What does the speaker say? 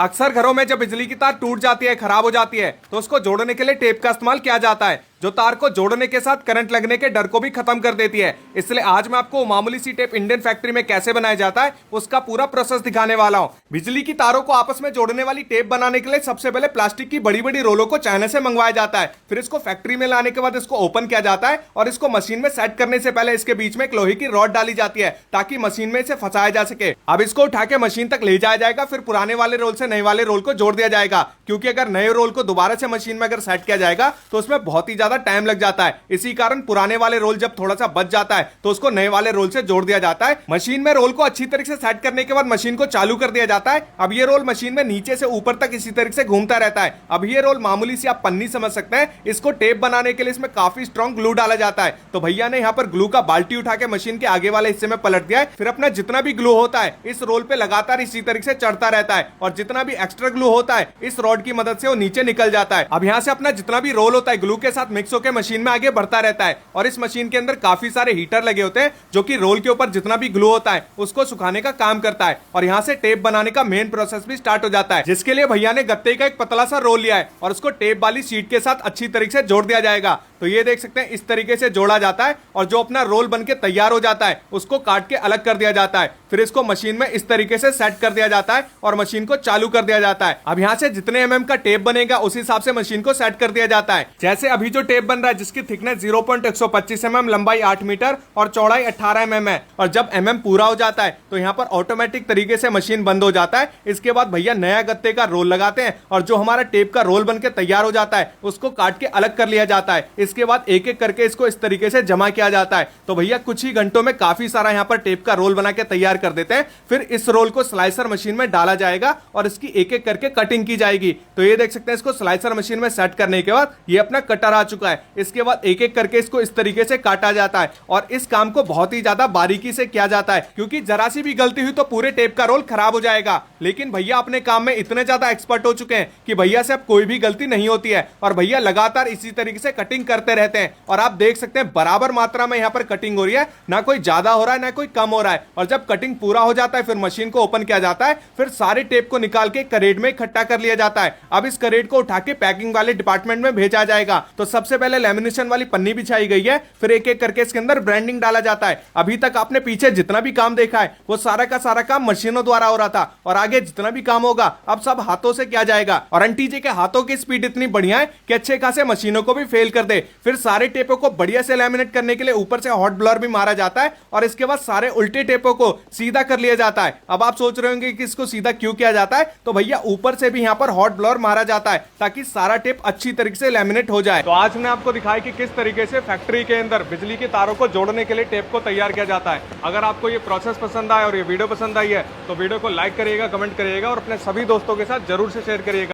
अक्सर घरों में जब बिजली की तार टूट जाती है, खराब हो जाती है, तो उसको जोड़ने के लिए टेप का इस्तेमाल किया जाता है, जो तार को जोड़ने के साथ करंट लगने के डर को भी खत्म कर देती है। इसलिए आज मैं आपको मामूली सी टेप इंडियन फैक्ट्री में कैसे बनाया जाता है उसका पूरा प्रोसेस दिखाने वाला हूं। बिजली की तारों को आपस में जोड़ने वाली टेप बनाने के लिए सबसे पहले प्लास्टिक की बड़ी बड़ी रोलों को चाइना से मंगवाया जाता है। फिर इसको फैक्ट्री में लाने के बाद इसको ओपन किया जाता है और इसको मशीन में सेट करने से पहले इसके बीच में एक लोहे की रॉड डाली जाती है ताकि मशीन में इसे फंसाया जा सके। अब इसको उठा के मशीन तक ले जाया जाएगा। फिर पुराने वाले रोल से नए वाले रोल को जोड़ दिया जाएगा, क्योंकि अगर नए रोल को दोबारा से मशीन में अगर सेट किया जाएगा तो उसमें बहुत ही ज्यादा टाइम लग जाता है। इसी कारण पुराने वाले रोल जब थोड़ा सा बच जाता है तो उसको नए वाले रोल से जोड़ दिया जाता है। मशीन में रोल को अच्छी तरीके से सेट करने के बाद मशीन को चालू कर दिया जाता है। अब ये रोल मशीन में नीचे से ऊपर तक इसी तरीके से घूमता रहता है। अब ये रोल मामूली सी आप पन्नी समझ सकते हैं। इसको टेप बनाने के लिए इसमें काफी स्ट्रॉन्ग ग्लू डाला जाता है। तो भैया ने यहाँ पर ग्लू का बाल्टी उठा के मशीन के आगे वाले हिस्से में पलट दिया है। फिर अपना जितना भी ग्लू होता है इस रोल पे लगातार इसी तरीके से चढ़ता रहता है और जितना भी एक्स्ट्रा ग्लू होता है इस रॉड की मदद से वो नीचे निकल जाता है। अब यहाँ से अपना जितना भी रोल होता है ग्लू के साथ मिक्स होकर मशीन में आगे बढ़ता रहता है। और इस मशीन के अंदर काफी सारे हीटर लगे होते हैं जो कि रोल के ऊपर जितना भी ग्लू होता है उसको सुखाने का काम करता है। और यहाँ से टेप बनाने का मेन प्रोसेस भी स्टार्ट हो जाता है, जिसके लिए भैया ने गत्ते का एक पतला सा रोल लिया है और उसको टेप वाली शीट के साथ अच्छी तरीके से जोड़ दिया जाएगा। तो ये देख सकते हैं इस तरीके से जोड़ा जाता है और जो अपना रोल बनके तैयार हो जाता है उसको काट के अलग कर दिया जाता है। फिर इसको मशीन में इस तरीके से सेट कर दिया जाता है और मशीन को चालू कर दिया जाता है। अब यहाँ से जितने एमएम का टेप बनेगा उस हिसाब से मशीन को सेट कर दिया जाता है। जैसे अभी जो टेप बन रहा है जिसकी थिकनेस 0.125 mm, लंबाई 8 मीटर और चौड़ाई 18 mm है। और जब एमएम पूरा हो जाता है तो यहाँ पर ऑटोमेटिक तरीके से मशीन बंद हो जाता है। इसके बाद भैया नया गत्ते का रोल लगाते हैं और जो हमारा टेप का रोल बनके तैयार हो जाता है उसको काट के अलग कर लिया जाता है। इसके बाद एक एक करके इसको इस तरीके से जमा किया जाता है। तो भैया कुछ ही घंटों में काफी सारा यहाँ पर टेप का रोल बना के तैयार कर देते हैं। फिर इस रोल को स्लाइसर मशीन में डाला जाएगा और इसकी एक एक करके कटिंग की जाएगी। तो ये देख सकते हैं इसको स्लाइसर मशीन में सेट करने के बाद ये अपना कटर आ चुका है। इसके बाद एक एक करके इसको इस तरीके से काटा जाता है और इस काम को बहुत ही ज्यादा बारीकी से किया जाता है, क्योंकि जरा सी भी गलती हुई तो पूरे टेप का रोल खराब हो जाएगा। लेकिन भैया अपने काम में इतने ज्यादा एक्सपर्ट हो चुके हैं कि भैया से अब कोई भी गलती नहीं होती है और भैया लगातार इसी तरीके से कटिंग करते रहते हैं। और आप देख सकते हैं बराबर मात्रा में यहाँ पर कटिंग हो रही है, ना कोई ज्यादा हो रहा है ना कोई कम हो रहा है। और जब कटिंग पूरा हो जाता है फिर मशीन को ओपन किया जाता है। फिर सारे टेप को निकाल के करेट में इकट्ठा कर लिया जाता है। अब इस करेट को उठा के पैकिंग वाले डिपार्टमेंट में भेजा जाएगा। तो सबसे पहले लेमिनेशन वाली पन्नी बिछाई गई है, फिर एक एक करके इसके अंदर ब्रांडिंग डाला जाता है। अभी तक आपने पीछे जितना भी काम देखा है वो सारा का सारा काम मशीनों द्वारा हो रहा था और आगे जितना भी काम होगा अब सब हाथों से किया जाएगा। और आंटी जी के हाथों की स्पीड इतनी बढ़िया है कि अच्छे खासे मशीनों को भी फेल कर दे। फिर सारे टेपों को बढ़िया से लैमिनेट करने के लिए ऊपर से हॉट ब्लोअर भी मारा जाता है और इसके बाद सारे उल्टे टेपों को सीधा कर लिया जाता है। अब आप सोच रहे होंगे कि इसको सीधा क्यों किया जाता है, तो भैया ऊपर से भी यहाँ पर हॉट ब्लोअर मारा जाता है ताकि सारा टेप अच्छी तरीके से लैमिनेट हो जाए। तो आज मैंने आपको दिखाया कि किस तरीके से फैक्ट्री के अंदर बिजली की तारों को जोड़ने के लिए टेप को तैयार किया जाता है। अगर आपको ये प्रोसेस पसंद आया और ये वीडियो पसंद आई है तो वीडियो को लाइक करिएगा, कमेंट करिएगा और अपने सभी दोस्तों के साथ जरूर से शेयर करिएगा।